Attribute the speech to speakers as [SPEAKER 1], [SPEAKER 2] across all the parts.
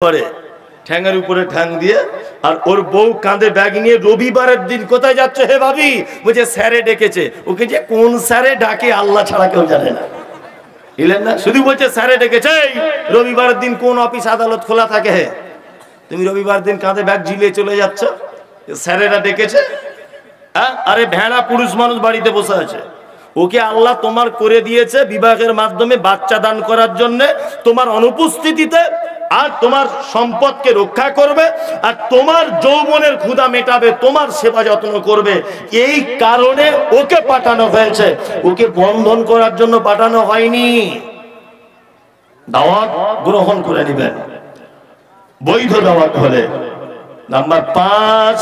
[SPEAKER 1] করে ঠ্যাঙের উপরে ঠ্যাং দিয়ে, আর ওর বউ কাঁধে ব্যাগ নিয়ে রবিবারের দিন কোথায় যাচ্ছে হে ভাবি? বলছে স্যারে ডেকেছে। ওকে যে কোন স্যারে ডাকে আল্লাহ ছাড়া কেউ জানে না, বুঝলেন না? শুধু বলছে স্যারে ডেকেছে। রবিবারের দিন কোন অফিস আদালত খোলা থাকে? হে, তুমি রবিবার দিন কাঁধে ব্যাগ ঝিলিয়ে চলে যাচ্ছ, স্যারেরা ডেকেছে? হ্যাঁ, আরে ভেড়া পুরুষ মানুষ বাড়িতে বসে আছে, ওকে আল্লাহ তোমার করে দিয়েছে বিবাহের মাধ্যমে বাচ্চা দান করার জন্য, তোমার অনুপস্থিতিতে, আর তোমার সম্পদকে রক্ষা করবে, আর তোমার যৌবনের ক্ষুধা মেটাবে, তোমার সেবা যত্ন করবে। এই কারণে ওকে পাঠানো হয়েছে, ওকে বন্ধন করার জন্য পাঠানো হয়নি। দাওয়াত গ্রহণ করে নেবেন, বৈধ দাওয়াত হলে। নাম্বার 5,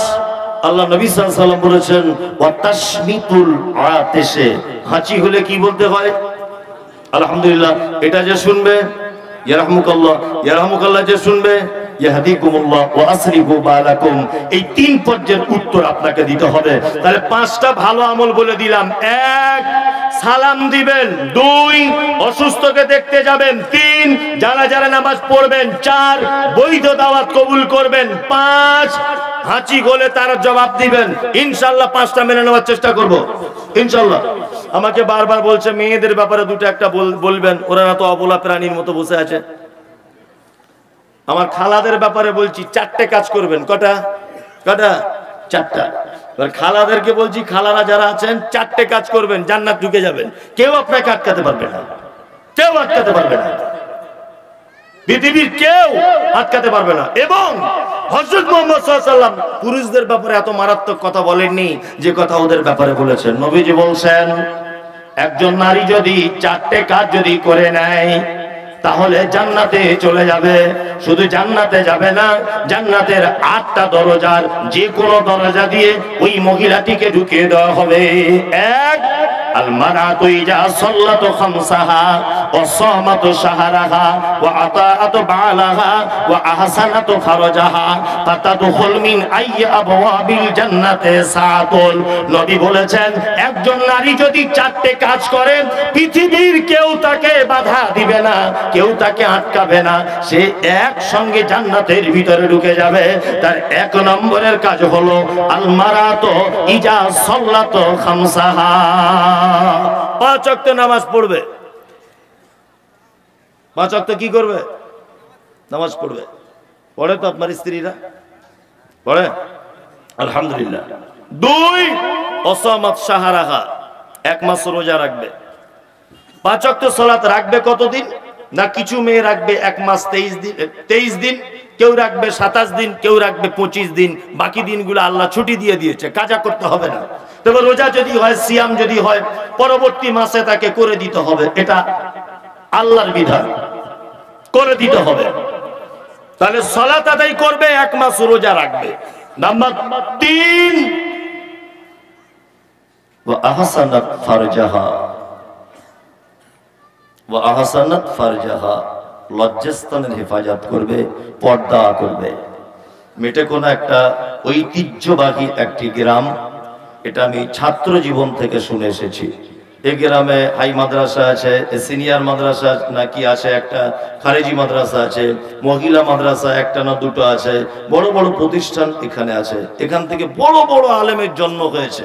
[SPEAKER 1] আল্লাহ নবী সাল্লাল্লাহু আলাইহি ওয়াসাল্লাম বলেছেন ওয়াতাশমিতুল আতিশে, হাঁচি হলে কি বলতে হয়? আলহামদুলিল্লাহ। এটা যে শুনবে ইয়ারহামুকাল্লাহ, ইয়ারহামুকাল্লাহ যে শুনবে ইয়াহদিকুমুল্লাহ ওয়া আসরিফু বালাকুম, এই 3 পর্যায়ের উত্তর আপনাকে দিতে হবে। তাহলে 5টা ভালো আমল বলে দিলাম। 1, সালাম দিবেন। 2, অসুস্থকে দেখতে যাবেন। 3, জানাজার নামাজ পড়বেন। 4, বৈধ দাওয়াত কবুল করবেন। 5, হাঁচি গলে তার জবাব দিবেন। ইনশাআল্লাহ 5টা মেনে নেওয়ার চেষ্টা করব ইনশাআল্লাহ। আমাকে বারবার বলছে মেয়েদের ব্যাপারে 2টা একটা বলবেন, ওরা না তো অবলা প্রাণীর মতো বসে আছে। আমার খালাদের ব্যাপারে বলছি 4টে কাজ করবেন। কটা? 4টা। এবার খালাদেরকে বলছি, খালারা যারা আছেন 4টে কাজ করবেন, জান্নাত ঢুকে যাবেন। কেউ আপনাকে আটকাতে পারবে না, কেউ আটকাতে পারবে না, পৃথিবীর কেউ আটকাতে পারবে না। এবং হযরত মুহাম্মদ সাল্লাল্লাহু আলাইহি ওয়াসাল্লাম পুরুষদের ব্যাপারে এত মারাত্মক কথা বলেননি যে কথা ওদের ব্যাপারে বলেছেন। নবীজি বলছেন একজন নারী যদি 4টে কাজ যদি করে নেয় তাহলে জান্নাতে চলে যাবে। শুধু জান্নাতে যাবে না, জান্নাতের 8টা দরজার যে কোনো দরজা দিয়ে ওই মহিলাটিকে ঢুকিয়ে দেওয়া হবে। 1, আল মারাতু ইজা সাল্লাতু খামসাহা ওয়া সামাতু শাহরাহা ওয়া আতাআতু বালাহা ওয়া আহসানাতু ফারজাহা ফাতাদখুল মিন আইয়ি আবওয়াবিল জান্নাতি সাআতুল। নবী বলেছেন একজন নারী যদি 4টে কাজ করে পৃথিবীর কেউ তাকে বাধা দিবে না, কেউ তাকে আটকাবে না, সে একসঙ্গে জান্নাতের ভিতরে ঢুকে যাবে। তার 1 নম্বরের কাজ হলো আল মারাতু ইজা সাল্লাতু খামসাহা, 5 ওয়াক্ত নামাজ পড়বে। 5 ওয়াক্ত কি করবে? নামাজ পড়বে। পড়ে তো আপনার স্ত্রীরা? পড়ে আলহামদুলিল্লাহ। 2, অসামাত শাহরাহা, 1 মাস রোজা রাখবে। 5 ওয়াক্ত সালাত রাখবে কতদিন? না কিছু মেয়ে রাখবে 1 মাস 23 দিন, কেউ রাখবে 27 দিন, কেউ রাখবে 25 দিন। বাকি দিনগুলো আল্লাহ ছুটি দিয়ে দিয়েছে, কাজা করতে হবে না। তবে রোজা যদি হয়, সিয়াম যদি হয়, পরবর্তী মাসে তাকে করে দিতে হবে। এটা আল্লাহর বিধান, করে দিতে হবে। তাহলে সালাত আদায় করবে, 1 মাস রোজা রাখবে। নাম্বার 3, ওয়া আহসানাত ফারজাহা ওয়া আহসানাত ফারজাহা, লজ্জাস্থানের হেফাজত করবে, পর্দা করবে। মেটেকোনা একটা ঐতিহ্যবাহী একটি গ্রাম, এটা আমি ছাত্র জীবন থেকে শুনে এসেছি। এই গ্রামে হাই মাদ্রাসা আছে, সিনিয়র মাদ্রাসা নাকি আছে, একটা খারেজি মাদ্রাসা আছে, মহিলা মাদ্রাসা 1টা না 2টো আছে, বড় বড় প্রতিষ্ঠান এখানে আছে। এখান থেকে বড় বড় আলেমের জন্ম হয়েছে,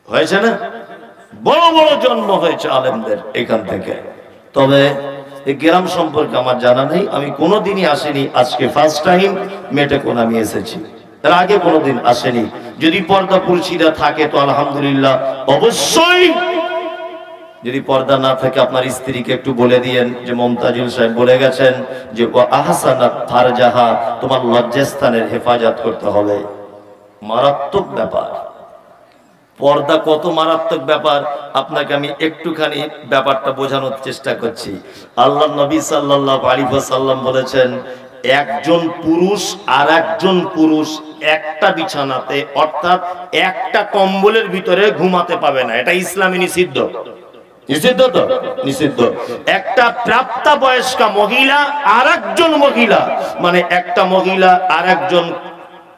[SPEAKER 1] হয়েছে না? বড় বড় জন্ম হয়েছে আলেমদের এখান থেকে। তবে এই গ্রাম সম্পর্কে আমার জানা নেই, আমি কোনোদিনই আসিনি, আজকে ফার্স্ট টাইম মেটেকোনা আমি এসেছি, তার আগে কোনোদিন আসেনি। যদি পর্দা পুরুষিরা থাকে তো আলহামদুলিল্লাহ, অবশ্যই। যদি পর্দা না থাকে আপনার স্ত্রীকে একটু বলে দিয়েন যে মমতাজুল সাহেব বলে গেছেন যে ও আহসানাত ফারজাহা, তোমার লজ্জাস্থানের হেফাজত করতে হবে। মারাত্মক ব্যাপার পর্দা, কত মারাত্মক ব্যাপার আপনাকে আমি একটুখানি ব্যাপারটা বোঝানোর চেষ্টা করছি। আল্লাহ নবী সাল্লাল্লাহু আলাইহি ওয়াসাল্লাম বলেছেন একজন পুরুষ আর একজন পুরুষ একটা বিছানাতে, অর্থাৎ একটা কম্বলের ভিতরে ঘুমাতে পাবে না। এটা ইসলামে নিষিদ্ধ। নিষিদ্ধ তো? নিষিদ্ধ। একটা প্রাপ্তবয়স্কা মহিলা আর একজন মহিলা, মানে একটা মহিলা আর একজন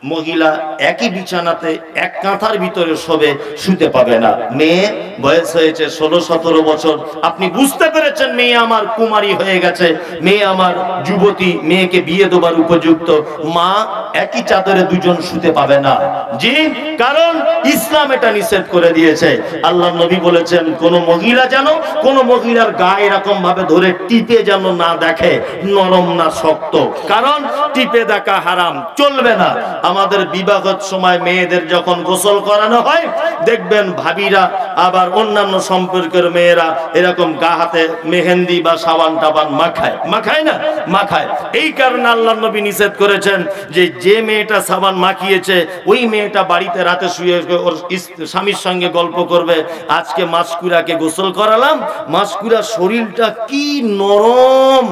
[SPEAKER 1] মহিলা একই বিছানাতে এক কাঁথার ভিতরে শোবে, শুতে পাবে না। মেয়ে বয়স হয়েছে 16-17 বছর, আপনি বুঝতে পেরেছেন মেয়ে আমার কুমারী হয়ে গেছে, মেয়ে আমার যুবতী, মেয়েকে বিয়ে দেবার উপযুক্ত, মা একই চাদরে দুজন শুতে পাবে না। জি, কারণ ইসলাম এটা নিষেধ করে দিয়েছে। আল্লাহ নবী বলেছেন কোন মহিলা যেন কোন মহিলার গায়ে এরকম ভাবে ধরে টিপে যেন না দেখে, নরম না শক্ত, কারণ টিপে দেখা হারাম, চলবে না। আমাদের বিবাহের সময় মেয়েদের যখন গোসল করানো হয়, দেখবেন ভাবিরা আবার অন্যান্য সম্পর্কের মেয়েরা এরকম গা হাতে মেহেন্দি বা সাবান টাবান মাখায় না, মাখায়। এই কারণে আল্লাহ নবী নিষেধ করেছেন যে মেয়েটা সাবান মাখিয়েছে ওই মেয়েটা বাড়িতে রাতে শুয়ে ওর স্বামীর সঙ্গে গল্প করবে। আজকে মাসকুরাকে গোসল করালাম, মাসকুরার শরীরটা কি নরম,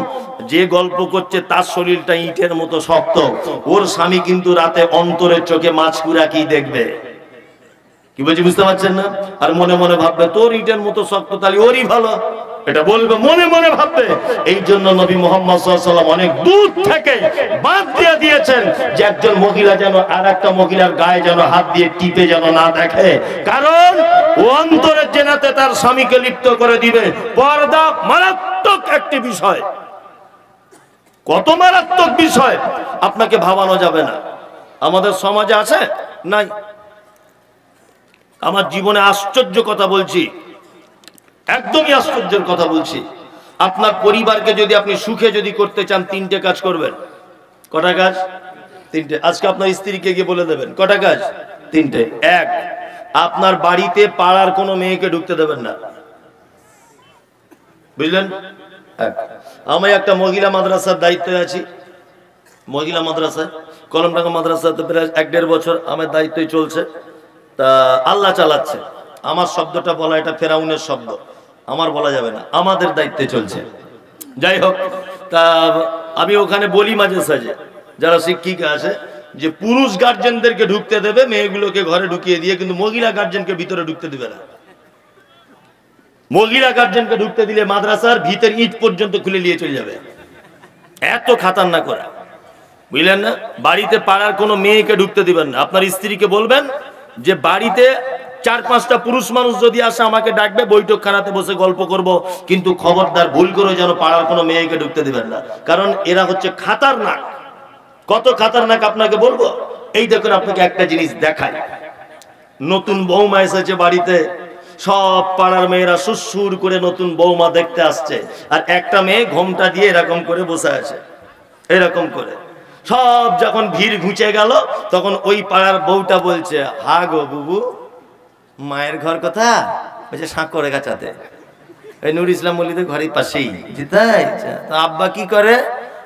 [SPEAKER 1] যে গল্প করছে তার শরীরটা ইটের মতো শক্ত। ওর স্বামী কিন্তু রাতে অন্তরের চোখে মাছকুরা কি দেখবে, কি বলছি বুঝতে পারছেন না? আর মনে মনে ভাববে তোর ইটের মতো শক্ত, তাহলে ওরই ভালো, এটা বলবে, মনে মনে ভাববে। এই জন্য নবী মুহাম্মদ সাল্লাল্লাহু আলাইহি ওয়াসাল্লাম অনেক দূর থেকে বাদ দিয়ে দিয়েছেন যে একজন মহিলা যেন আর একটা মহিলার গায়ে যেন হাত দিয়ে টিপে যেন না দেখে, কারণ ও অন্তরের জেনাতে তার স্বামীকে লিপ্ত করে দিবে। পর্দা মারাত্মক একটি বিষয়, কত মারাত্মক বিষয় আপনাকে ভাবানো যাবে না। আমাদের সমাজে আছে নাই? আমার জীবনে আশ্চর্য কথা বলছি, একদমই আশ্চর্যের কথা বলছি। আপনার পরিবারকে যদি আপনি সুখে যদি করতে চান, 3টে কাজ করবেন। কটা কাজ? 3টে। আজকে আপনার স্ত্রীকে গিয়ে বলে দেবেন কটা কাজ? 3টে। 1, আপনার বাড়িতে পাড়ার কোনো মেয়েকে ঢুকতে দেবেন না, বুঝলেন? আমি একটা মহিলা মাদ্রাসার দায়িত্বে আছি, মহিলা মাদ্রাসায়, কলমডাঙ্গা মাদ্রাসাতে প্রায় 1-1.5 বছর আমার দায়িত্বই চলছে। তা আল্লাহ চালাচ্ছে, আমার শব্দটা বলা এটা ফেরাউনের শব্দ, আমার বলা যাবে না, আমাদের দায়িত্বে চলছে। যাই হোক, তা আমি ওখানে বলি মাঝে সাঝে যারা শিক্ষিকা আছে যে পুরুষ গার্জেনদেরকে ঢুকতে দেবে, মেয়েগুলোকে ঘরে ঢুকিয়ে দিয়ে, কিন্তু মহিলা গার্জেনকে ভিতরে ঢুকতে দিবে না। মহিলা গার্জেনকে ঢুকতে দিলে মাদ্রাসার ভিতর ইট পর্যন্ত খুলে নিয়ে চলে যাবে, এত খাতারনাক করা, বুঝলেন না? বাড়িতে পাড়ার কোনো মেয়েকে ঢুকতে দিবেন না। আপনার স্ত্রীকে বলবেন যে বাড়িতে 4-5টা পুরুষ মানুষ যদি আসে আমাকে ডাকবে, বৈঠকখানাতে বসে গল্প করব, কিন্তু খবরদার ভুল করে যেন পাড়ার কোনো মেয়েকে ঢুকতে দিবেন না, কারণ এরা হচ্ছে খাতারনাক। কত খাতারনাক আপনাকে বলবো। এই দেখুন, আপনাকে একটা জিনিস দেখায়, নতুন বৌমা এসেছে বাড়িতে, সব পাড়ার মেয়েরা সুসুর করে নতুন বৌমা দেখতে আসছে, আর একটা মেয়ে ঘোমটা দিয়ে এরকম করে বসে আছে, এরকম করে। সব যখন ভিড় ঘুচে গেল, তখন ওই পাড়ার বউটা বলছে, হা গো বুবু, মায়ের ঘর কোথা? বলছে সাঁকড়ে গাছাতে, ওই নুর ইসলাম মল্লিদের ঘরের পাশেই। তাই? তো আব্বা কি করে?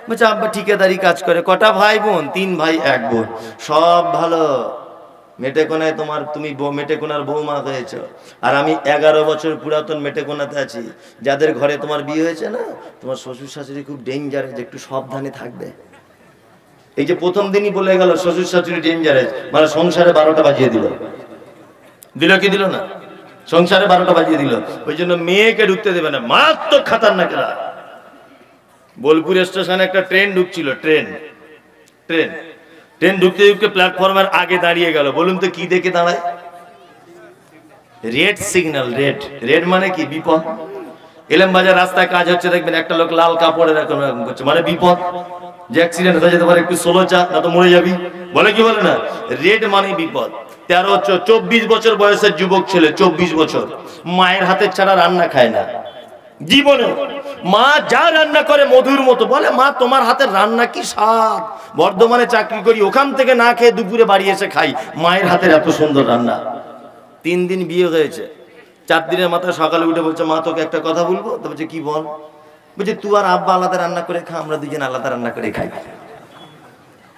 [SPEAKER 1] বলছে আব্বা ঠিকাদারি কাজ করে। কটা ভাই বোন? 3 ভাই 1 বোন। সব ভালো, মেটেকোনায় তুমি মেটেকোনার বৌমা হয়েছ, আর আমি 11 বছর পুরাতন মেটেকোনাতে আছি। যাদের ঘরে তোমার বিয়ে হয়েছে না, তোমার শ্বশুর শাশুড়ি খুব ডেঞ্জারাস, একটু সাবধানে থাকবে। এই যে প্রথম দিনই বলে গেল শ্বশুর শাশুড়ি ডেঞ্জারাস, মানে সংসারে 12টা বাজিয়ে দিল কি দিল না? সংসারে 12টা বাজিয়ে দিল। ওই জন্য মেয়েকে ঢুকতে দেবে না, মারাত্মক খাতারনাকেরা। বোলপুর স্টেশনে একটা ট্রেন ঢুকছিল, ট্রেন ঢুকতে ঢুকতে প্ল্যাটফর্মের আগে দাঁড়িয়ে গেল। বলুন তো কি দেখে দাঁড়ায়? Red signal. রেড মানে কি? বিপদ। এলেম বাজার রাস্তায় কাজ হচ্ছে, দেখবেন একটা লোক লাল কাপড়ে এরকম করছে, মানে বিপদ, যে অ্যাক্সিডেন্ট হয়ে যেতে পারে, একটু স্লো চা, না তো মরে যাবি, বলে কি বলে না? রেড মানে বিপদ। 24 বছর বয়সের যুবক ছেলে, 24 বছর, মায়ের হাতের ছাড়া রান্না খায় না জীবনে। মা যা রান্না করে মধুর মতো, বলে মা তোমার হাতের রান্না কি স্বাদ, বর্ধমানে চাকরি করি, ওখান থেকে না খেয়ে দুপুরে বাড়ি এসে খাই, মায়ের হাতের এত সুন্দর রান্না। 3 দিন বিয়ে হয়েছে, 4 দিনের মাথায় সকালে উঠে বলছে মা তোকে একটা কথা বলবো। তো বলছে কি বল? বলছে তুই আর আব্বা আলাদা রান্না করে খা, আমরা দুজন আলাদা রান্না করে খাই।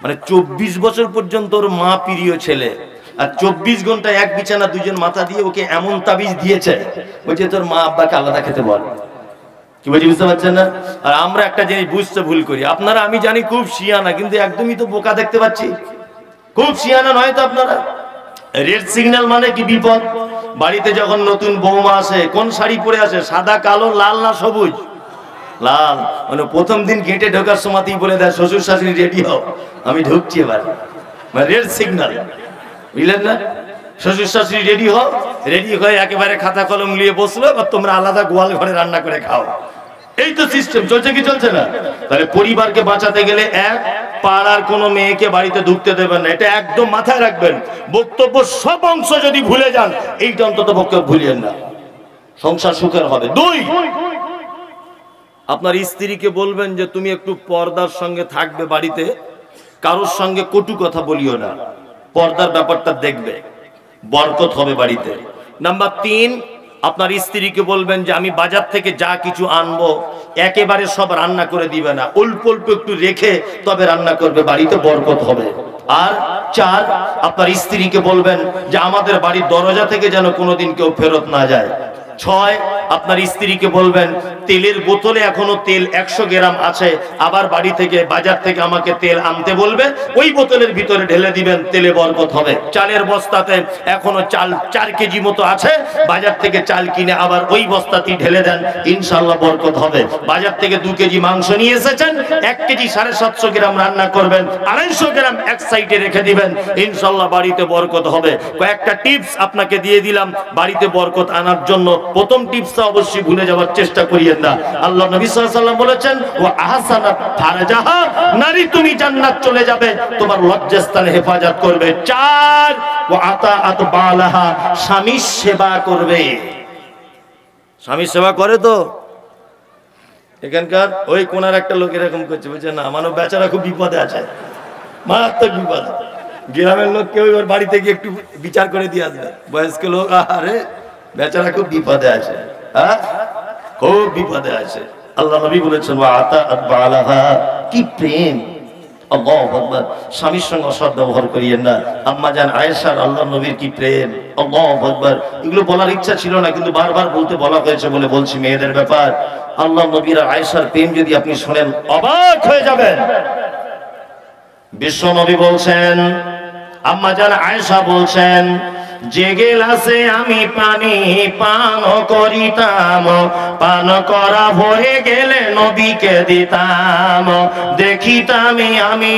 [SPEAKER 1] মানে 24 বছর পর্যন্ত ওর মা প্রিয় ছেলে, আর 24 ঘন্টা এক বিছানা দুজন মাথা দিয়ে ওকে এমন তাবিজ দিয়েছে, বলছে তোর মা আব্বাকে আলাদা খেতে বল। কি বলছি বুঝতে পারছেন না? আর আমরা একটা জিনিস বুঝতে ভুল করি, আপনারা আমি জানি খুব শিয়ানা, কিন্তু একদমই তো বোকা দেখতে পাচ্ছি, খুব শিয়ানা নয় তো আপনারা। রেড সিগন্যাল মানে কি? বিপদ। বাড়িতে যখন নতুন বৌমা আসে, কোন শাড়ি পরে আসে? সাদা, কালো, লাল না সবুজ? লাল। মানে প্রথম দিন গেটে ঢোকার সময়তেই বলে দেয় শ্বশুর শাশুড়ি রেডি হও, আমি ঢুকছি এবার। মানে রেড সিগন্যাল, বুঝলেন না? শ্বশুর শাশুড়ি রেডি হও, রেডি হয়ে একেবারে খাতা কলম নিয়ে বসলো, আর তোমরা আলাদা গোয়াল ঘরে রান্না করে খাও। এই তো সিস্টেম চলছে কি চলছে না? তাহলে পরিবারকে বাঁচাতে গেলে এক, পাড়ার কোনো মেয়েকে বাড়িতে ঢুকতে দেবেন না, এটা একদম মাথায় রাখবেন। বক্তব্য সব অংশ যদি ভুলে যান, এইটা অন্তত বক্তব্য ভুলিয়েন না, সংসার সুখের হবে। দুই, আপনার স্ত্রীকে বলবেন যে তুমি একটু পর্দার সঙ্গে থাকবে বাড়িতে, কারোর সঙ্গে কটু কথা বলিও না, পর্দার ব্যাপারটা দেখবে, বরকত হবে বাড়িতে। নাম্বার 3, আপনার স্ত্রীকে বলবেন যে আমি বাজার থেকে যা কিছু আনবো একেবারে সব রান্না করে দিবে না, অল্প অল্প একটু রেখে তবে রান্না করবে, বাড়িতে বরকত হবে। আর 4, আপনার স্ত্রীকে বলবেন যে আমাদের বাড়ির দরজা থেকে যেন কোনোদিন কেউ ফেরত না যায়। 6, আপনার স্ত্রীকে বলবেন তেলের বোতলে এখনো তেল 100 গ্রাম আছে, আবার বাড়ি থেকে বাজার থেকে আমাকে তেল আনতে বলবে, ওই বোতলের ভিতরে ঢেলে দিবেন, তেলে বরকত হবে। চালের বস্তাতে এখনো চাল 4 কেজি মতো আছে, বাজার থেকে চাল কিনে আবার ওই বস্তাতেই ঢেলে দেন, ইনশাআল্লাহ বরকত হবে। বাজার থেকে 2 কেজি মাংস নিয়ে এসেছেন, 1 কেজি 750 গ্রাম রান্না করবেন, 250 গ্রাম এক সাইডে রেখে দিবেন, ইনশাআল্লাহ বাড়িতে বরকত হবে। কয়েকটা টিপস আপনাকে দিয়ে দিলাম বাড়িতে বরকত আনার জন্য। প্রথম টিপসটা অবশ্যই ভুলে যাওয়ার চেষ্টা করিয়েন না। আল্লাহ নবী সাল্লাল্লাহু আলাইহি ওয়াসাল্লাম বলেছেন ওয়া আহসানাত ফারজাহা, নারী তুমি জান্নাত চলে যাবে, তোমার লজ্জাস্থান হেফাজত করবে। 4, ওয়া আতাআত বালাহা, স্বামীর সেবা করবে। স্বামীর সেবা করে তো? এখানকার ওই কোনার একটা লোক এরকম করছে, বুঝছেন না, মানব বেচারা খুব বিপদে আছে, মারাত্মক বিপদ। গ্রামের লোক কেউ ওর বাড়িতে গিয়ে একটু বিচার করে দিয়ে আসবে, বয়স্ক লোক, আরে বেচারা খুব বিপদে আছে, হ্যাঁ খুব বিপদে আছে। আল্লাহ নবী বলেছেন ওয়া আতাআত বালাহা, কি প্রেম, আল্লাহু আকবার। স্বামীর সঙ্গে অসৎ ব্যবহার করিয়েন না। আম্মা জান আয়েশার আল্লাহ নবীর কি প্রেম, আল্লাহু আকবার। এগুলো বলার ইচ্ছা ছিল না, কিন্তু বারবার বলতে বলা হয়েছে বলে বলছি, মেয়েদের ব্যাপার। আল্লাহ নবীর আর আয়েশার প্রেম যদি আপনি শুনেন অবাক হয়ে যাবেন। বিশ্ব নবী বলছেন, আম্মা জান আয়েশা বলছেন, যে গেলাসে আমি পানি পান করিতাম, পান করা হয়ে গেলে নবীকে দিতাম, দেখিতাম আমি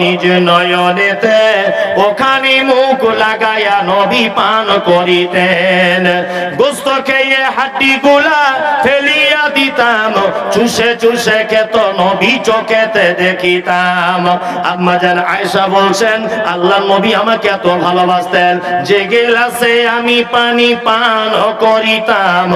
[SPEAKER 1] নিজ নয়নেতে, ওখানে মুখ লাগায়া নবী পান করিতেন। গোস্ত খেয়ে হাড্ডি গুলা ফেলিয়া দিতাম, চুষে চুষে খেত নবী চোখেতে দেখিতাম। আম্মা জান আয়েশা বলছেন আল্লাহ নবী আমাকে এত ভালোবাসতেন, যে গেলাসে আমি পানি পান করিতাম,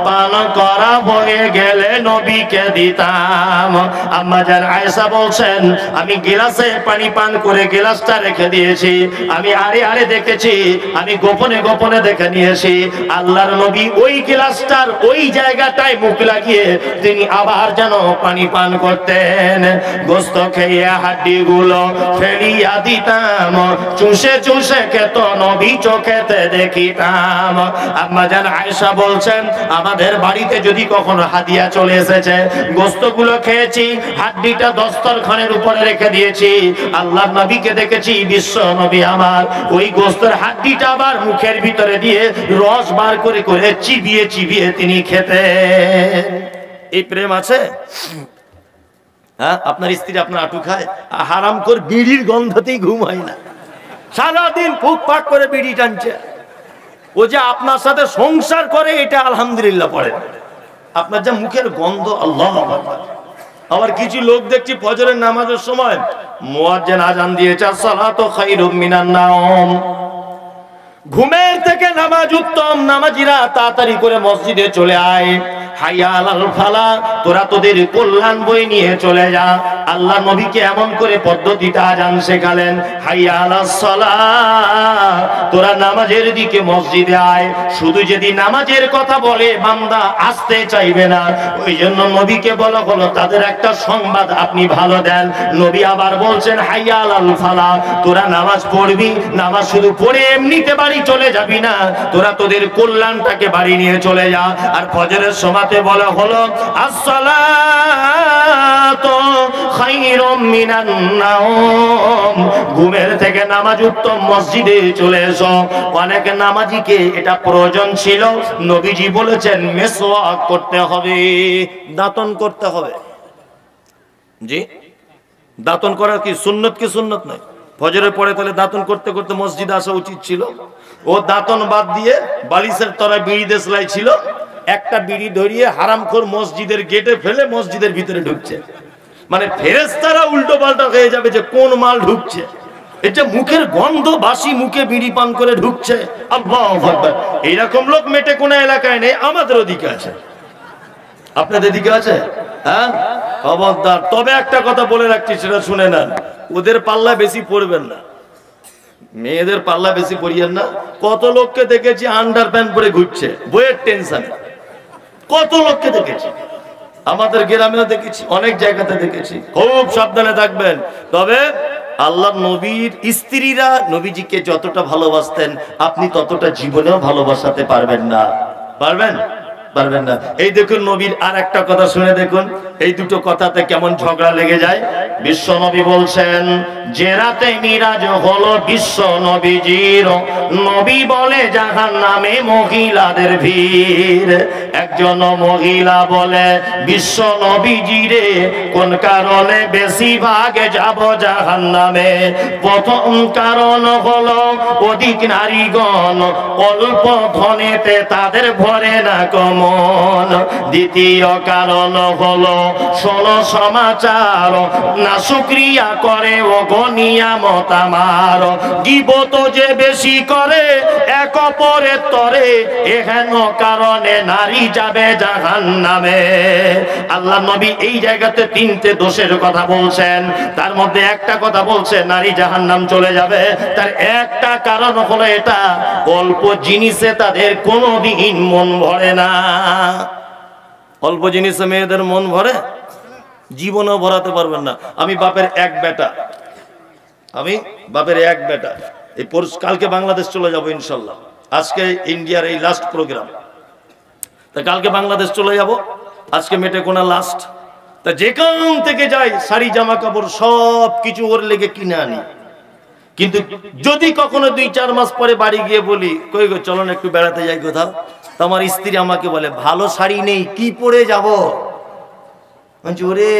[SPEAKER 1] পান করা হয়ে গেলে নবীকে দিতাম। আম্মা জান আয়েশা বলছেন আমি গিলাসে পানি পান করে গিলাসটা রেখে দিয়েছি, আমি আরে আরে দেখেছি, আমি গোপনে গোপনে দেখে নিয়েছি, আল্লাহর নবী ওই গিলাসটার ওই জায়গাটায় মুখ লাগিয়ে তিনি আবার যেন পানি পান করতেন। গোস্ত খেয়ে হাড্ডি গুলো ফেলিয়া দিতাম, চুষে চুষে খেত নবী চোখেতে দেখিতাম। আম্মা জান আয়েশা বলছেন আমাদের বাড়িতে যদি কখনো হাদিয়া চলে এসেছে, গোস্তগুলো খেয়েছি, হাড্ডিটা দস্তরখানের উপরে রেখে দিয়েছি, আল্লাহর নবীকে দেখেছি, বিশ্ব নবী আমার ওই গোস্তের হাড্ডিটা আবার মুখের ভিতরে দিয়ে রস বার করে করে চিবিয়ে চিবিয়ে তিনি খেতেন। এই প্রেম আছে? হ্যাঁ, আপনার স্ত্রী আপনার আটু খায়, হারাম করে বিড়ির গন্ধতেই ঘুম হয় না, সারাদিন ফুক ফাক করে বিড়ি টানছে। ও যে আপনার সাথে সংসার করে এটা আলহামদুলিল্লাহ পড়ে, আপনার যে মুখের গন্ধ, আল্লাহু আকবার। আবার কিছু লোক দেখছি ফজরের নামাজের সময় মুয়াজ্জিন আজান দিয়েছে, সালাতু খায়রুম মিনান নাওম, ঘুমের থেকে নামাজ উত্তম, নামাজিরা তাড়াতাড়ি করে মসজিদে চলে আয়, হাইয়া আলাল ফালা, তোরা তোদের কল্যাণ বই নিয়ে চলে যা। আল্লাহ নবীকে এমন করে পদ্ধতিটা আজান শেখালেন, হাইয়া আলাস সালাহ, তোরা নামাজের দিকে মসজিদে আয়। শুধু যদি নামাজের কথা বলে বান্দা আসতে চাইবে না, ওই জন্য নবীকে বলা হলো তাদের একটা সংবাদ আপনি ভালো দেন। নবী আবার বলছেন হাইয়া আলাল ফালা, তোরা নামাজ পড়বি, নামাজ শুধু পড়ে এমনিতে বাড়ি চলে যাবি না, তোরা তোদের কল্যাণটাকে বাড়ি নিয়ে চলে যা। আর ফজরের সময়তে বলা হলো আসসালাতু খায়রুম মিনান নাওম, ঘুমের থেকে নামাজ উত্তম, মসজিদে চলে এসো। অনেক নামাজিকে এটা প্রয়োজন ছিল, নবীজি বলেছেন মিসওয়াক করতে হবে, দাঁতন করতে হবে। জি, দাঁতন করা কি সুন্নত কি সুন্নত নয়? ফজরের পরে তাহলে দাঁতন করতে করতে মসজিদে আসা উচিত ছিল। ও দাঁতন বাদ দিয়ে বালিশের তলায় বিড়ি দেশলাই ছিল, একটা বিড়ি ধরিয়ে হারামখোর মসজিদের গেটে ফেলে মসজিদের ভিতরে ঢুকছে। মানে ফেরেশতারা উল্টো পাল্টা হয়ে যাবে যে কোন মাল ঢুকছে। এটা মুখের গন্ধ, বাসি মুখে বিড়ি পান করে ঢুকছে। আল্লাহু আকবার। এইরকম লোক মেটে কোন এলাকায় নেই, আমাদের ওদিকে আছে। আপনাদের দিকে আছে? হ্যাঁ, খবরদার। তবে একটা কথা বলে রাখছি, সেটা শুনে নেন, ওদের পাল্লা বেশি পড়বেন না, মেয়েদের পাল্লা বেশি পড়িয়েন না। কত লোককে দেখেছি আন্ডার প্যান্ট পরে ঘুরছে বইয়ের টেনশনে, কত লোককে দেখেছি, আমাদের গ্রামেও দেখেছি, অনেক জায়গাতে দেখেছি। খুব সাবধানে থাকবেন। তবে আল্লাহর নবীর স্ত্রীরা নবীজিকে যতটা ভালোবাসতেন আপনি ততটা জীবনেও ভালোবাসাতে পারবেন না। পারবেন? পারবেন না। এই দেখুন নবীর আর একটা কথা শুনে দেখুন, এই দুটো কথাতে কেমন ঝগড়া লেগে যায়। বিশ্ব নবী বলছেন, যে রাতে মিরাজ হলো বিশ্ব নবীজির, নবী বলে জাহান্নামে মহিলাদের ভিড়। একজন মহিলা বলে, বিশ্ব নবীজিরে কোন কারণে বেশি ভাগে যাব জাহান্নামে? প্রথম কারণ হলো অধিক নারীগণ, অল্প ধনেতে তাদের ভরে না কম। দ্বিতীয় কারণ হলো শোনো সমাচার, না শুকরিয়া করে ও গনিয়ামত আমার। গীবত যে বেশি করে এক অপরের তরে, এহেন কারণে নারী যাবে জাহান্নামে। আল্লাহ নবী এই জায়গাতে তিনটে দোষের কথা বলছেন, তার মধ্যে একটা কথা বলছে নারী জাহান্নাম চলে যাবে। তার একটা কারণ হলো এটা, অল্প জিনিসে তাদের কোনোদিন মন ভরে না। অল্প জিনিসে মেয়েদের মন ভরে? জীবনেও ভরাতে পারবেন না। আমি বাপের এক বেটা, এই কালকে বাংলাদেশ চলে যাব ইনশাল্লাহ। আজকে ইন্ডিয়ার এই লাস্ট প্রোগ্রাম, তা কালকে বাংলাদেশ চলে যাব, আজকে মেটেকোনা লাস্ট। তা যেখান থেকে যাই শাড়ি জামা কাপড় সব কিছু ওর লেগে কিনে আনি। কিন্তু যদি কখনো 2-4 মাস পরে বাড়ি গিয়ে বলি, কই গো চলো না একটু বেড়াতে যাই কোথাও, তোমার স্ত্রী আমাকে বলে, ভালো শাড়ি নেই, কি পরে যাব? ওরে,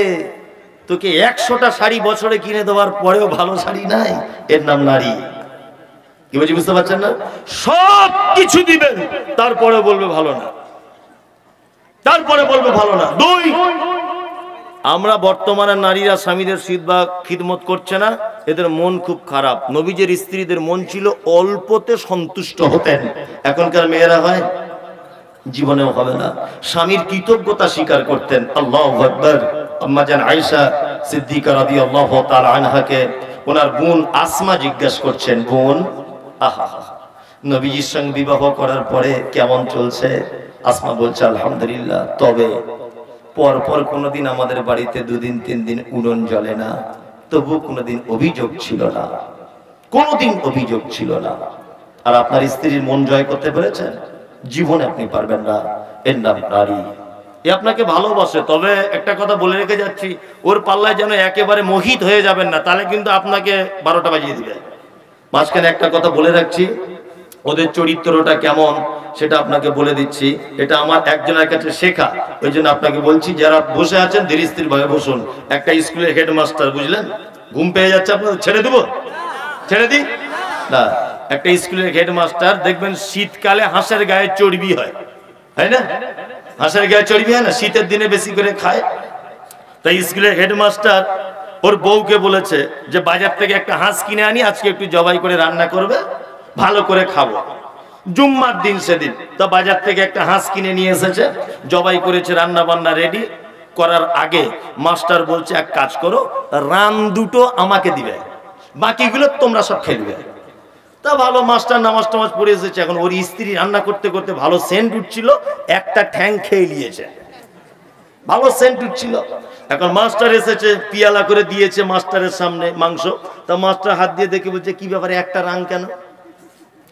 [SPEAKER 1] তোকে 100টা শাড়ি বছরে কিনে দেওয়ার পরেও ভালো শাড়ি নাই, এর নাম নারী। কি বলছি বুঝতে পারছেন না? সব কিছু দিবেন, তারপরে বলবে ভালো না, তারপরে বলবে ভালো না। 2, আমরা বর্তমানে নারীরা স্বামীদের খিদমত করছে না, এদের মন খুব খারাপ। নবীজের স্ত্রীদের মন ছিল অল্পতে সন্তুষ্ট হতেন, এখনকার মেয়েরা হয় জীবনেও হবে না। স্বামীর কৃতজ্ঞতা স্বীকার করতেন। আল্লাহু আকবার। আম্মা জান আয়েশা সিদ্দিকা রাদিয়াল্লাহু তাআলা আনহাকে ওনার বোন আসমা জিজ্ঞাসা করছেন, বোন আহা নবীজির সঙ্গে বিবাহ করার পরে কেমন চলছে? আসমা বলছে, আলহামদুলিল্লাহ, তবে পরপর কোনোদিন আমাদের বাড়িতে 2 দিন 3 দিন উনুন জ্বলে না, তবু কোনোদিন অভিযোগ ছিল না, কোনোদিন অভিযোগ ছিল না। আর আপনার স্ত্রীর মন জয় করতে পেরেছেন? জীবনে আপনি পারবেন না, এর নাম নারী। এ আপনাকে ভালোবাসে। তবে একটা কথা বলে রেখে যাচ্ছি, ওর পাল্লায় যেন একেবারে মোহিত হয়ে যাবেন না, তাহলে কিন্তু আপনাকে 12টা বাজিয়ে দিবে। মাঝখানে একটা কথা বলে রাখছি, ওদের চরিত্রটা কেমন সেটা আপনাকে বলে দিচ্ছি। এটা আমার একজনের কাছে শেখা, ওই জন্য আপনাকে বলছি। যারা বসে আছেন ধীরে স্থির ভাবে বসুন। একটা স্কুলের হেডমাস্টার, বুঝলেন, ঘুম পেয়ে যাচ্ছে আপনার, ছেড়ে দেবো? ছেড়ে দিই না। একটা স্কুলের হেডমাস্টার দেখবেন শীতকালে হাঁসের গায়ে চর্বি হয়, তাই না? হাঁসের গায়ে চর্বি হয় না, শীতের দিনে বেশি করে খায়। তাই স্কুলের হেডমাস্টার ওর বউকে বলেছে যে বাজার থেকে একটা হাঁস কিনে আনি, আজকে একটু জবাই করে রান্না করবে, ভালো করে খাবো। জুম্মার দিন সেদিন তো বাজার থেকে একটা হাঁস কিনে নিয়ে এসেছে, জবাই করেছে, রান্না বান্না রেডি করার আগে মাস্টার বলছে, এক কাজ করো, রান 2টো আমাকে দিবে, বাকিগুলো তোমরা সব খেলবে। তা ভালো, মাস্টার নামাজ টামাজ পড়ে এসেছে। এখন ওর স্ত্রী রান্না করতে করতে ভালো সেন্ট উঠছিল, একটা ঠ্যাং খেয়ে নিয়েছে, ভালো সেন্ট উঠছিল। এখন মাস্টার এসেছে, পিয়ালা করে দিয়েছে মাস্টারের সামনে মাংস। তা মাস্টার হাত দিয়ে দেখে বলছে, কি ব্যাপারে একটা রান কেন,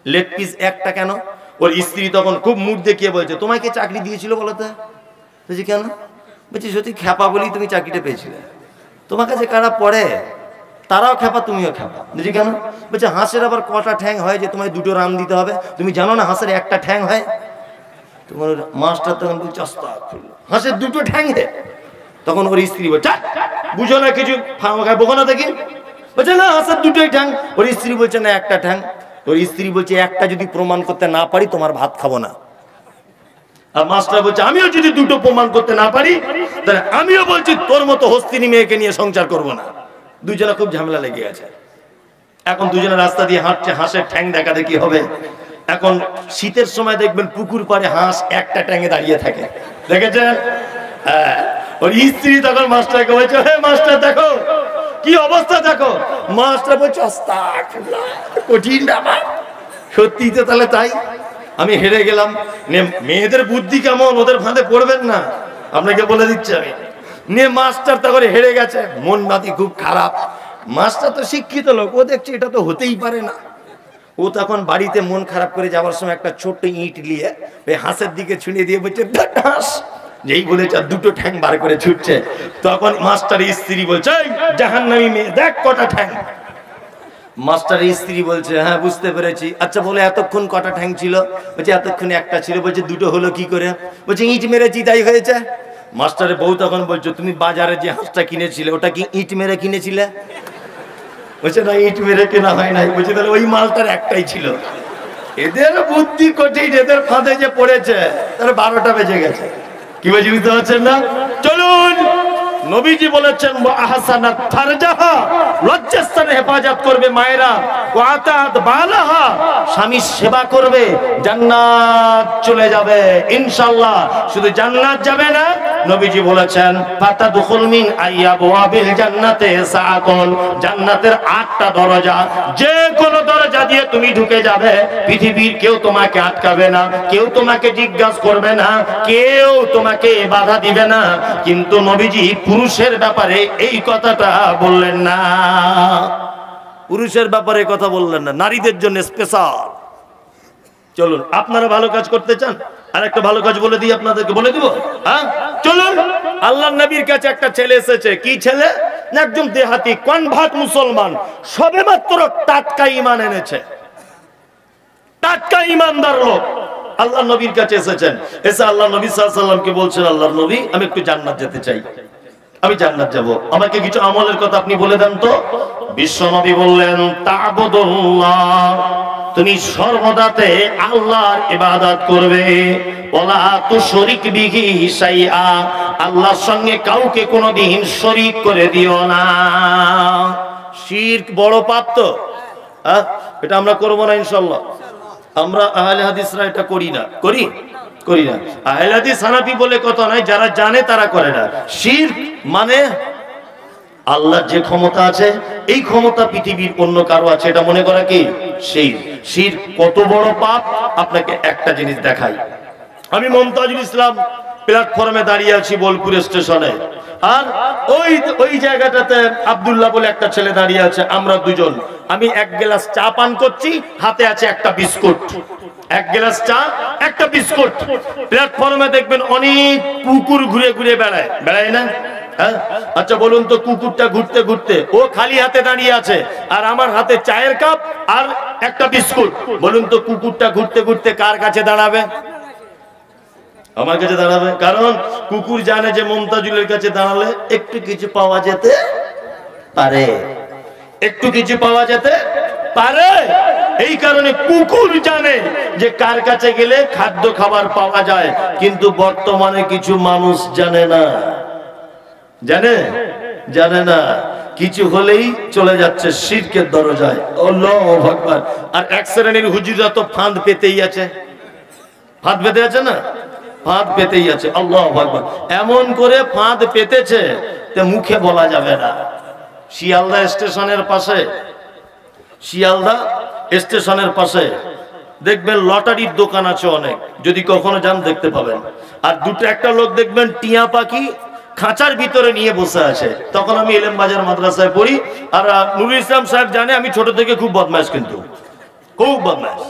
[SPEAKER 1] লেগ পিস একটা কেন? ওর স্ত্রী তখন খুব মুখ দেখিয়ে বলছে, তোমাকে চাকরি দিয়েছিল বলো তো? বলছি কেন? বলছি সত্যি খ্যাপা বলি তুমি চাকরিটা পেয়েছিলে, তোমার কাছে কারা পড়ে তারাও খ্যাপা, তুমিও খ্যাপা। বুঝি কেন? বলছে হাঁসের আবার কটা ঠ্যাং হয় যে তোমায় 2টো রান দিতে হবে? তুমি জানো না হাঁসের একটা ঠ্যাং হয়? তোমার মাস্টার তখন বলছে, হাঁসের 2টো ঠ্যাং হে? তখন ওর স্ত্রী বলছে, বুঝো না কিছু, বোকা না দেখি। বলছে না হাঁসের দুটোই ঠ্যাং। ওর স্ত্রী বলছে না একটা ঠ্যাং। ওর স্ত্রী বলছে একটা যদি প্রমাণ করতে না পারি তোমার ভাত খাবো না। আর মাস্টার বলছে আমিও যদি দুটো প্রমাণ করতে না পারি তাহলে আমিও বলছি তোর মতো হস্তিনী মেয়েকে নিয়ে সংসার করব না। দুজনে খুব ঝামেলা লেগে গেছে। এখন দুজনে রাস্তা দিয়ে হাঁটছে, হাঁসের ঠ্যাং দেখা দেখি হবে। এখন শীতের সময় দেখবেন পুকুর পাড়ে হাঁস একটা ট্যাঙে দাঁড়িয়ে থাকে, দেখেছেন? হ্যাঁ। ওর স্ত্রী তখন মাস্টারকে বলছে হে মাস্টার দেখো কি অবস্থা দেখো। মাস্টার বলছে আস্তাগফিরুল্লাহ, কঠিন ব্যাপার। সত্যি তো তাহলে তাই, আমি হেরে গেলাম। মেয়েদের বুদ্ধি কেমন, ওদের ফাঁদে পড়বেন না, আপনাকে বলে দিচ্ছি আমি। নিয়ে মাস্টার তখন হেরে গেছে, মন মাতি খুব খারাপ। মাস্টার তো শিক্ষিত লোক, ও দেখছে এটা তো হতেই পারে না। ও তখন বাড়িতে মন খারাপ করে যাওয়ার সময় একটা ছোট্ট ইট নিয়ে ওই হাঁসের দিকে ছুঁড়ে দিয়ে বলছে হাঁস, যেই বলেছে দুটো ঠ্যাং বার করে ছুটছে। তখন মাস্টারের স্ত্রী বলছে জাহান্নামী মেয়ে দেখ কটা ঠ্যাং। মাস্টারের স্ত্রী বলছে হ্যাঁ বুঝতে পেরেছি। আচ্ছা বলে এতক্ষণ কটা ঠ্যাং ছিল? বলছে এতক্ষণ একটা ছিল। বলছে দুটো হলো কি করে? বলছে ইট মেরেছি তাই হয়েছে। মাস্টারের বউ তখন বলছে তুমি বাজারে যে হাঁসটা কিনেছিলে ওটা কি ইট মেরে কিনেছিলে? বলছে না ইট মেরে কেনা হয় নাই। বলছে তাহলে ওই মালটার একটাই ছিল। এদের বুদ্ধি কঠিন, এদের ফাঁদে যে পড়েছে তার 12টা বেজে গেছে। কি বলছি বুঝতে পারছেন না? চলুন, নবীজি বলেছেন আহসানাত ফারজাহা, লজ্জাস্থানে হেফাজত করবে মায়েরা, ওয়া আতাত বালাহা, স্বামীর সেবা করবে, জান্নাত চলে যাবে ইনশাআল্লাহ। শুধু জান্নাত যাবে না, নবীজি বলেছেন ফাতাদখুল মিন আইয়াবওয়াবিল জান্নাতে সাআতুন, জান্নাতের 8টা দরজা, যে কোন দরজা দিয়ে তুমি ঢুকে যাবে, পৃথিবীর কেউ তোমাকে আটকাবে না, কেউ তোমাকে জিজ্ঞাসা করবে না, কেউ তোমাকে বাধা দিবে না। কিন্তু নবীজি পুরুষের ব্যাপারে এই কথাটা বললেন না, পুরুষের ব্যাপারে কথা বললেন না, নারীদের জন্য স্পেশাল। চলুন, আপনারা ভালো কাজ করতে চান, আর একটা ভালো কাজ বলে দিই আপনাদেরকে, বলে দিব। হ্যাঁ চলুন, আল্লাহর নবীর কাছে একটা ছেলে এসেছে। কি ছেলে? একদম দেহাতি কনভার্ট মুসলমান, সবেমাত্র টাটকা ঈমান এনেছে, টাটকা ঈমানদার লোক আল্লাহর নবীর কাছে এসেছেন। এসে আল্লাহ নবী সাল্লাল্লাহু আলাইহি ওয়াসাল্লামকে বলছেন আল্লাহর নবী আমি একটু জান্নাত যেতে চাই, আমি জান্নাত যাব, আমাকে কিছু আমলের কথা আপনি বলে দেন তো। বিশ্ব নবী বললেন তা'বুদুল্লাহ, তুমি সর্বদাতে আল্লাহর ইবাদত করবে, ওয়ালা তুশরিক বিহি শাইআ, আল্লাহর সঙ্গে কাউকে কোনোদিন শরীক করে দিও না। শিরক বড় পাপ তো, এটা আমরা করব না ইনশাআল্লাহ। আমরা আহলে হাদিসরা এটা করি না, করি না। আহলে হাদিস হানাফি বলে কথা নাই, যারা জানে তারা করে না। শিরক মানে আল্লাহর যে ক্ষমতা আছে এই ক্ষমতা পৃথিবীর অন্য কারো আছে এটা মনে করা কি শিরক। শিরক কত বড় পাপ আপনাকে একটা জিনিস দেখাই। আমি মমতাজুল ইসলাম প্ল্যাটফর্মে দাঁড়িয়ে আছি বোলপুর স্টেশনে, আর ওই জায়গাটাতে আব্দুল্লাহ বলে একটা ছেলে দাঁড়িয়ে আছে, আমরা দুজন। আমি এক গ্লাস চা পান করছি, হাতে আছে একটা বিস্কুট, এক গ্লাস চা একটা বিস্কুট। প্ল্যাটফর্মে দেখবেন অনেক কুকুর ঘুরে ঘুরে বেড়ায় না? হ্যাঁ, আচ্ছা বলুন তো, কুকুরটা ঘুরতে ঘুরতে ও খালি হাতে দাঁড়িয়ে আছে, আর আমার হাতে চায়ের কাপ আর একটা বিস্কুট। বলুন তো কুকুরটা ঘুরতে ঘুরতে কার কাছে দাঁড়াবে? আমার কাছে দাঁড়াবে, কারণ কুকুর জানে যে মমতাজুলের কাছে দাঁড়ালে একটু কিছু পাওয়া যেতে পারে, একটু কিছু পাওয়া যেতে পারে। এই কারণে কুকুর জানে যে কার কাছে গেলে খাদ্য খাবার পাওয়া যায়। কিন্তু বর্তমানে কিছু মানুষ জানে না, জানে না, কিছু হলেই চলে যাচ্ছে শিরকের দরজায়। আল্লাহু আকবার। আর এক শ্রেণীর হুজুররা তো ফাঁদ পেতেই আছে, ফাঁদ পেতে আছে না, ফাঁদ পেতেই আছে। আল্লাহু আকবার। এমন করে ফাঁদ পেতেছে তে মুখে বলা যাবে না। শিয়ালদা স্টেশনের পাশে দেখবেন লটারির দোকান আছে অনেক, যদি কখনো যান দেখতে পাবেন। আর একটা লোক দেখবেন টিয়া পাখি খাঁচার ভিতরে নিয়ে বসে আছে। তখন আমি এলেম বাজার মাদ্রাসায় পড়ি, আর নুরুল ইসলাম সাহেব জানে আমি ছোট থেকে খুব বদমাশ, কিন্তু খুব বদমাশ,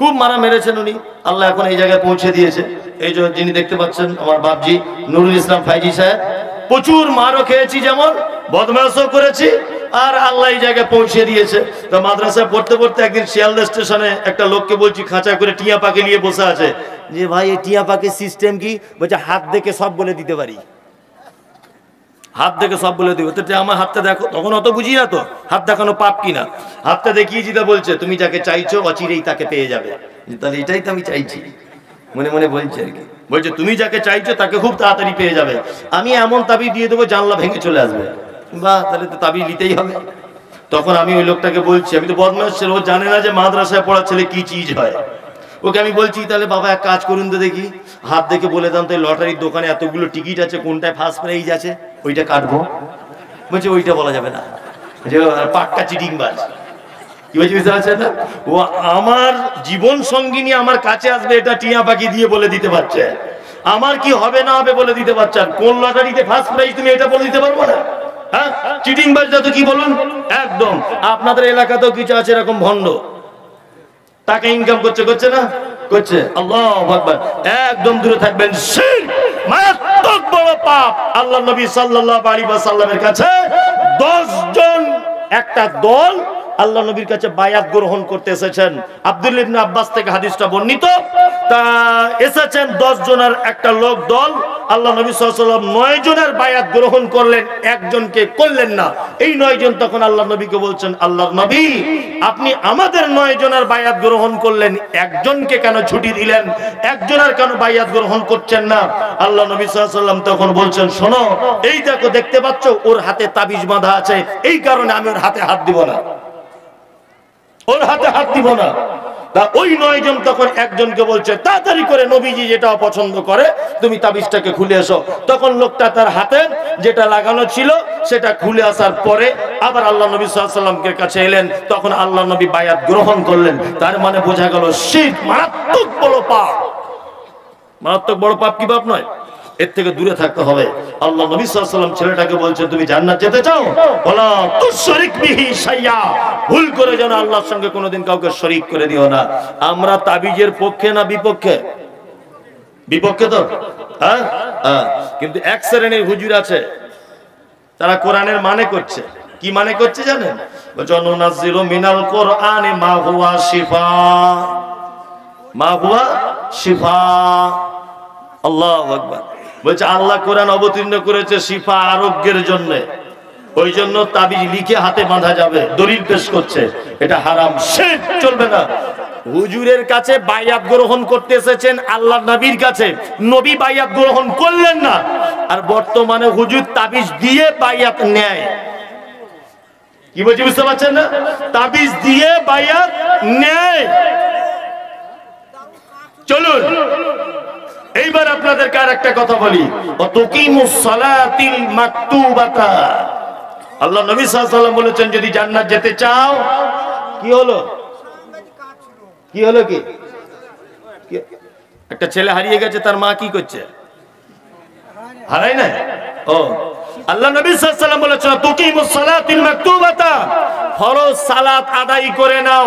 [SPEAKER 1] খুব মারা মেরেছেন উনি। আল্লাহ এখন এই জায়গায় পৌঁছে দিয়েছে। এই যে যিনি দেখতে পাচ্ছেন আমার বাপজি নুরুল ইসলাম ফাইজি সাহেব, প্রচুর মারও খেয়েছি, যেমন বদমাশও করেছি, আর আল্লাহ এই জায়গায় পৌঁছে দিয়েছে। তো মাদ্রাসায় পড়তে পড়তে একদিন শিয়ালদা স্টেশনে একটা লোককে বলছি খাঁচা করে টিয়া পাখি নিয়ে বসে আছে, যে ভাই এই টিয়া পাখির সিস্টেম কি? বলছে হাত দেখে সব বলে দিতে পারি। হাত দেখে সব বলে দিবে। তো আমার হাতটা দেখো, তখন অত বুঝি না তো হাত দেখানো পাপ কিনা। হাতটা দেখিয়ে জিদা বলছে তুমি যাকে চাইছো অচিরেই তাকে পেয়ে যাবে। তাহলে এটাই তো আমি চাইছি, মনে মনে বলছে আর কি। বলছে তুমি যাকে চাইছো তাকে খুব তাড়াতাড়ি পেয়ে যাবে, আমি এমন তাবিজ দিয়ে দেবো জানলা ভেঙে চলে আসবে। বাহ, তাহলে তো তাবিজ নিতেই হবে। তখন আমি ওই লোকটাকে বলছি, আমি তো বদমাশ ছেলে, ও জানে না যে মাদ্রাসায় পড়া ছেলে কি চিজ হয়। ওকে আমি বলছি তাহলে বাবা এক কাজ করুন তো দেখি, হাত দেখে বলে দাম তো লটারির দোকানে এতগুলো টিকিট আছে, কোনটায় ফার্স্ট প্রাইজ আছে ওইটা কাটবো। বলছে ওইটা বলা যাবে না, যে পাক্কা চিটিংবাজ। কি বলছি বুঝতে পারছেন না? ও আমার জীবন সঙ্গিনী আমার কাছে আসবে এটা টিয়া পাখি দিয়ে বলে দিতে পারছে, আমার কি হবে না হবে বলে দিতে পারছেন। কোন লটারিতে ফার্স্ট প্রাইজ তুমি এটা বলে দিতে পারবো না? হ্যাঁ, চিটিংবাজটা তো কি বলুন একদম। আপনাদের এলাকাতেও কিছু আছে এরকম ভণ্ড, টাকা ইনকাম করছে না করছে, আল্লাহু আকবার। একদম দূরে থাকবেন, শিরক মারাত্মক বড় পাপ। আল্লাহ নবী সাল্লাল্লাহু আলাইহি ওয়াসাল্লামের কাছে 10 জন একটা দল আল্লাহ নবীর কাছে বায়াত গ্রহণ করতে এসেছেন। আব্দুল্লাহ ইবনে আব্বাস থেকে হাদিসটা বর্ণিত। তা এসেছেন 10 জনের একটা লোক দল, আল্লাহ নবী সাল্লাল্লাহু আলাইহি ওয়াসাল্লাম 9 জনের বায়াত গ্রহণ করলেন, একজনকে করলেন না। এই 9 জন তখন আল্লাহ নবীকে বলছেন, আল্লাহর নবী আপনি আমাদের 9 জনের বায়াত গ্রহণ করলেন, একজনকে কেন ছুটি দিলেন, একজনের কেন বায়াত গ্রহণ করছেন না? আল্লাহ নবী সাল্লাল্লাহু আলাইহি ওয়াসাল্লাম তখন বলছেন, শোনো এই দেখো দেখতে পাচ্ছ ওর হাতে তাবিজ বাঁধা আছে, এই কারণে আমি ওর হাতে হাত দিব না, ওর হাতে হাত দিব না। তা ওই 9 জন তখন একজনকে বলছে তাড়াতাড়ি করে নবীজি যেটা পছন্দ করে তুমি তাবিজটাকে খুলে এসো। তখন লোকটা তার হাতে যেটা লাগানো ছিল সেটা খুলে আসার পরে আবার আল্লাহ নবী সাল্লাল্লাহু আলাইহি ওয়াসাল্লামের কাছে এলেন, তখন আল্লাহ নবী বায়াত গ্রহণ করলেন। তার মানে বোঝা গেল শিরক মারাত্মক বড় পাপ। মারাত্মক বড় পাপ কি পাপ নয়, এর থেকে দূরে থাকতে হবে। আল্লাহ নবী সাল্লাল্লাহু আলাইহি ওয়াসাল্লাম ছেলেটাকে বলছেন তুমি জান্নাত যেতে চাও, ওয়ালা তুশরিক বিহি শাইয়া, ভুল করে যেন আল্লাহর সঙ্গে কোনোদিন কাউকে শরীক করে দিও না। আমরা তাবিজের পক্ষে না বিপক্ষে? বিপক্ষে তো, হ্যাঁ। কিন্তু এক শ্রেণীর হুজুর আছে তারা কোরআনের মানে করছে। কি মানে করছে জানেন? বলছে নুনাজ্জিলু মিনাল কোরআনি মা হুয়া শিফা, মা হুয়া শিফা। আল্লাহু আকবার। বলছে আল্লাহ কোরআন অবতীর্ণ করেছে শিফা, আরোগ্যের জন্য, ওই জন্য তাবিজ লিখে হাতে বাঁধা যাবে। দলিল পেশ করছে, এটা হারাম, শিরক, চলবে না। হুজুরের কাছে বায়াত গ্রহণ করতে এসেছেন আল্লাহ নবীর কাছে, নবী বায়াত গ্রহণ করলেন না। আর বর্তমানে হুজুর তাবিজ দিয়ে বায়াত নেয়। কি বলছি বুঝতে পারছেন না? তাবিজ দিয়ে বায়াত নেয়। চলুন এইবার আপনাদেরকে আর একটা কথা বলি, ওয়াতুকিমুস সালাতিল মাকতুবাতা। আল্লাহ নবী সাল্লাল্লাহু আলাইহি ওয়াসাল্লাম বলেছেন যদি জান্নাত যেতে চাও, কি হলো কি হলো কি? একটা ছেলে হারিয়ে গেছে, তার মা কি করছে? হারায় না। ও আল্লাহ নবী সাল্লাল্লাহু আলাইহি ওয়াসাল্লাম বলেছেন তুকিমুস সালাতিল মাকতুবাতা, ফরজ সালাত আদায় করে নাও।